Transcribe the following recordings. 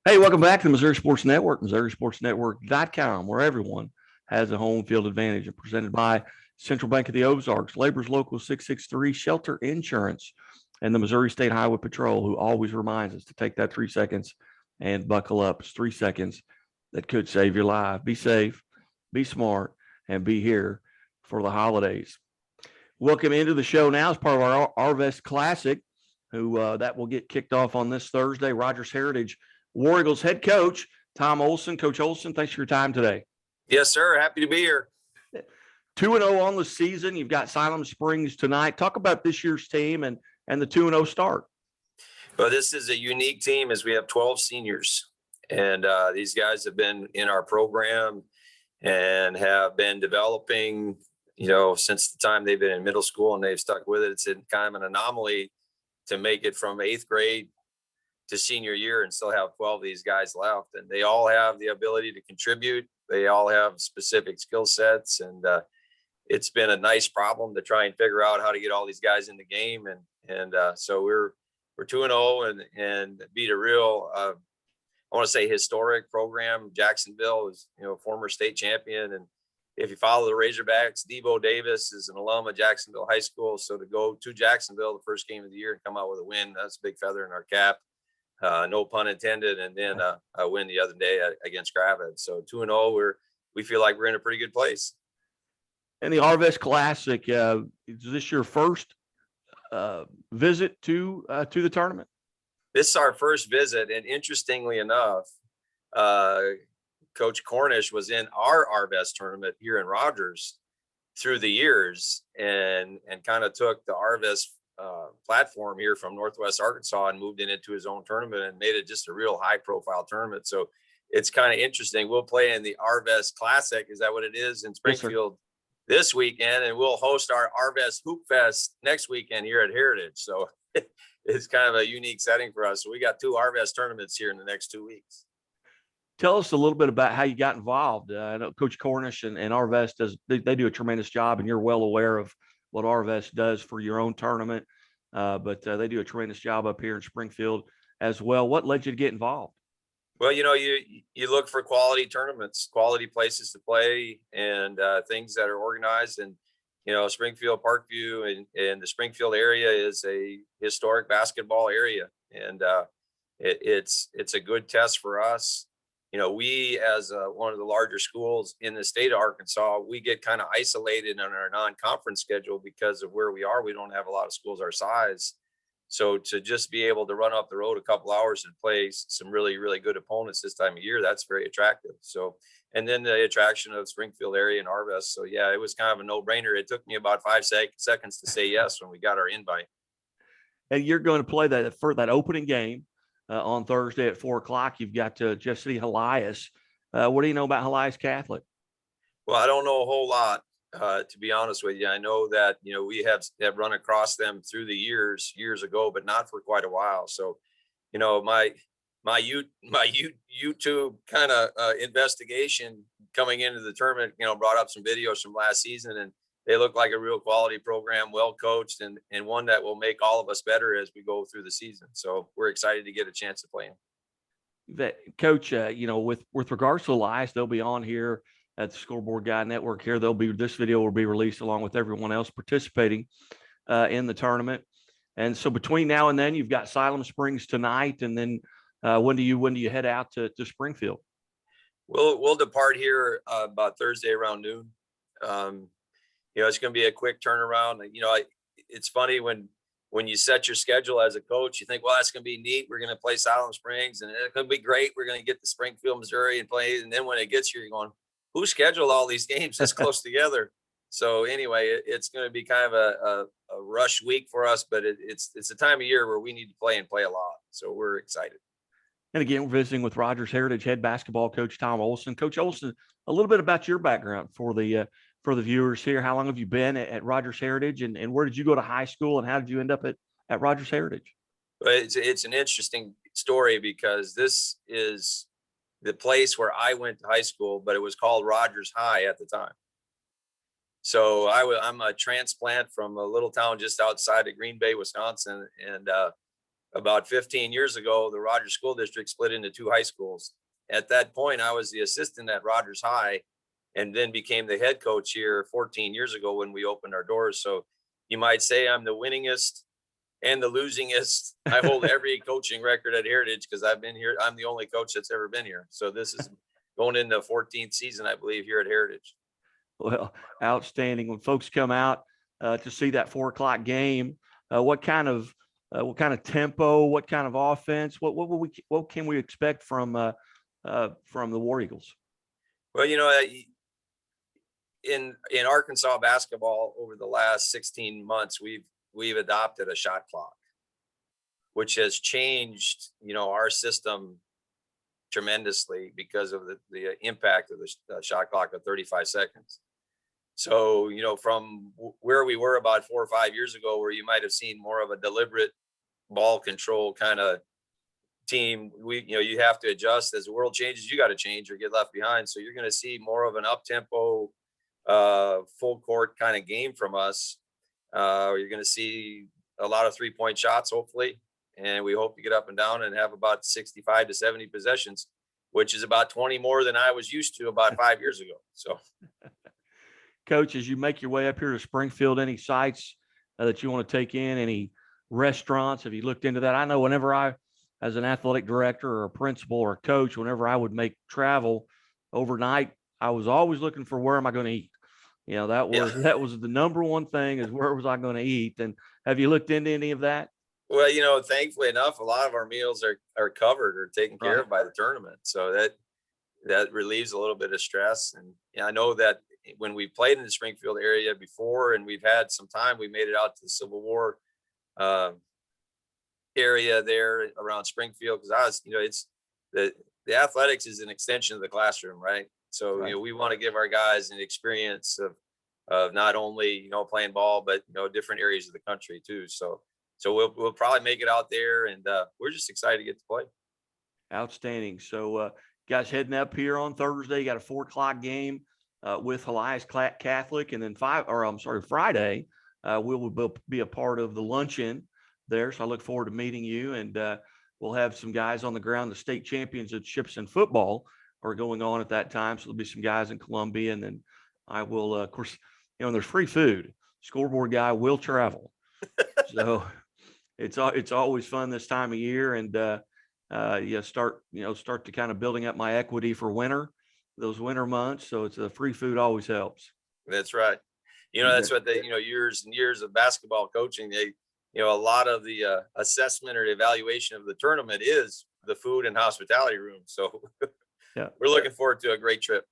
Hey, welcome back to the Missouri Sports Network, MissouriSportsNetwork.com, where everyone has a home field advantage. And presented by Central Bank of the Ozarks, Labor's Local 663, Shelter Insurance, and the Missouri State Highway Patrol, who always reminds us to take that 3 seconds and buckle up. It's 3 seconds that could save your life. Be safe, be smart, and be here for the holidays. Welcome into the show now as part of our Arvest Classic, who that will get kicked off on this Thursday. Rogers Heritage War Eagles head coach Tom Olsen. Coach Olsen, thanks for your time today. Yes, sir. Happy to be here. 2-0 on the season. You've got Siloam Springs tonight. Talk about this year's team and the 2-0 start. Well, this is a unique team as we have 12 seniors. And these guys have been in our program and have been developing, since the time they've been in middle school, and they've stuck with it. It's kind of an anomaly to make it from 8th grade to senior year and still have 12 of these guys left. And they all have the ability to contribute. They all have specific skill sets. And it's been a nice problem to try and figure out how to get all these guys in the game. And so we're 2-0 and beat a real, I want to say, historic program. Jacksonville is, former state champion. And if you follow the Razorbacks, Devo Davis is an alum of Jacksonville High School. So to go to Jacksonville, the first game of the year, and come out with a win, that's a big feather in our cap. No pun intended. And then a win the other day against Gravid. So 2-0, we feel like we're in a pretty good place. And the Arvest Classic, is this your first visit to the tournament? This is our first visit. And interestingly enough, Coach Cornish was in our Arvest tournament here in Rogers through the years and kind of took the Arvest platform here from Northwest Arkansas and moved it into his own tournament and made it just a real high profile tournament. So it's kind of interesting. We'll play in the Arvest Classic. Is that what it is in Springfield this weekend? And we'll host our Arvest Hoop Fest next weekend here at Heritage. So it's kind of a unique setting for us. So we got 2 Arvest tournaments here in the next 2 weeks. Tell us a little bit about how you got involved. I know Coach Cornish and Arvest they do a tremendous job, and you're well aware of what Arvest does for your own tournament. But they do a tremendous job up here in Springfield as well. What led you to get involved? Well, you look for quality tournaments, quality places to play, and things that are organized. And Springfield, Parkview, and the Springfield area is a historic basketball area, and it's a good test for us. We, as one of the larger schools in the state of Arkansas, we get kind of isolated on our non-conference schedule because of where we are. We don't have a lot of schools our size. So to just be able to run up the road a couple hours and play some really, really good opponents this time of year, that's very attractive. So, and then the attraction of Springfield area and Arvest. So yeah, it was kind of a no-brainer. It took me about 5 seconds to say yes when we got our invite. And you're going to play that opening game on Thursday at 4:00. You've got Jeff City Helias. What do you know about Helias Catholic? Well, I don't know a whole lot, to be honest with you. I know that, we have run across them through the years ago, but not for quite a while. So, my YouTube kind of investigation coming into the tournament, brought up some videos from last season, and they look like a real quality program, well coached, and one that will make all of us better as we go through the season. So we're excited to get a chance to play them. Coach, with regards to Elias, they'll be on here at the Scoreboard Guy Network here. This video will be released along with everyone else participating in the tournament. And so between now and then, you've got Siloam Springs tonight, and then when do you head out to Springfield? We'll depart here about Thursday around noon. It's going to be a quick turnaround. It's funny when you set your schedule as a coach, you think, well, that's going to be neat. We're going to play Siloam Springs, and it's going to be great. We're going to get to Springfield, Missouri, and play. And then when it gets here, you're going, who scheduled all these games this close together? So anyway, it's going to be kind of a rush week for us, but it's a time of year where we need to play and play a lot. So we're excited. And again, we're visiting with Rogers Heritage head basketball coach Tom Olsen. Coach Olsen, a little bit about your background for the viewers here. How long have you been at Rogers Heritage, and where did you go to high school, and how did you end up at Rogers Heritage? It's an interesting story because this is the place where I went to high school, but it was called Rogers High at the time. So I'm a transplant from a little town just outside of Green Bay, Wisconsin, and about 15 years ago, the Rogers School District split into 2 high schools. At that point, I was the assistant at Rogers High and then became the head coach here 14 years ago when we opened our doors. So you might say I'm the winningest and the losingest. I hold every coaching record at Heritage because I've been here. I'm the only coach that's ever been here. So this is going into the 14th season, I believe, here at Heritage. Well, outstanding. When folks come out to see that 4 o'clock game, what kind of tempo, what kind of offense, what can we expect from the War Eagles? Well, in Arkansas basketball over the last 16 months, we've adopted a shot clock, which has changed, our system tremendously because of the impact of the shot clock of 35 seconds. So, from where we were about 4 or 5 years ago, where you might have seen more of a deliberate ball control kind of team, you have to adjust as the world changes. You got to change or get left behind. So you're going to see more of an up-tempo, full court kind of game from us. You're going to see a lot of 3-point shots, hopefully. And we hope to get up and down and have about 65 to 70 possessions, which is about 20 more than I was used to about 5 years ago. So, Coach, as you make your way up here to Springfield, any sites that you want to take in, any restaurants? Have you looked into that? I know whenever I, as an athletic director or a principal or a coach, whenever I would make travel overnight, I was always looking for where am I going to eat? That was the number one thing, is where was I going to eat? And have you looked into any of that? Well, thankfully enough, a lot of our meals are covered or taken care of by the tournament. So that relieves a little bit of stress. And I know that when we played in the Springfield area before, and we've had some time, we made it out to the Civil War area there around Springfield, because it's the athletics is an extension of the classroom, right? So we want to give our guys an experience of not only playing ball, but different areas of the country too. So we'll probably make it out there, and we're just excited to get to play. Outstanding. So guys, heading up here on Thursday, you got a 4 o'clock game with Elias Catholic, and then Friday, we will be a part of the luncheon there. So I look forward to meeting you, and we'll have some guys on the ground. The state championships in football are going on at that time. So there'll be some guys in Columbia, and then I will, of course, there's free food. Scoreboard guy will travel. So it's always fun this time of year, and start to kind of building up my equity for those winter months. So it's the free food always helps. That's right. That's what they, years and years of basketball coaching, a lot of the assessment or evaluation of the tournament is the food and hospitality room. So we're looking forward to a great trip.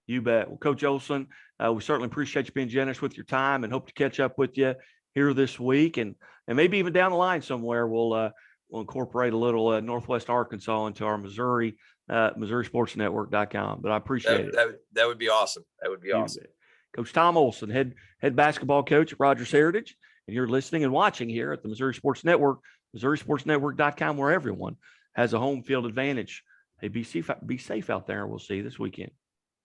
You bet. Well, Coach Olsen, we certainly appreciate you being generous with your time, and hope to catch up with you here this week, and maybe even down the line somewhere. We'll incorporate a little Northwest Arkansas into our MissouriSportsNetwork.com. But I appreciate it. That would be awesome. That would be awesome. Coach Tom Olsen, head basketball coach at Rogers Heritage, and you're listening and watching here at the Missouri Sports Network, MissouriSportsNetwork.com, where everyone has a home field advantage. Hey, be safe out there, and we'll see you this weekend.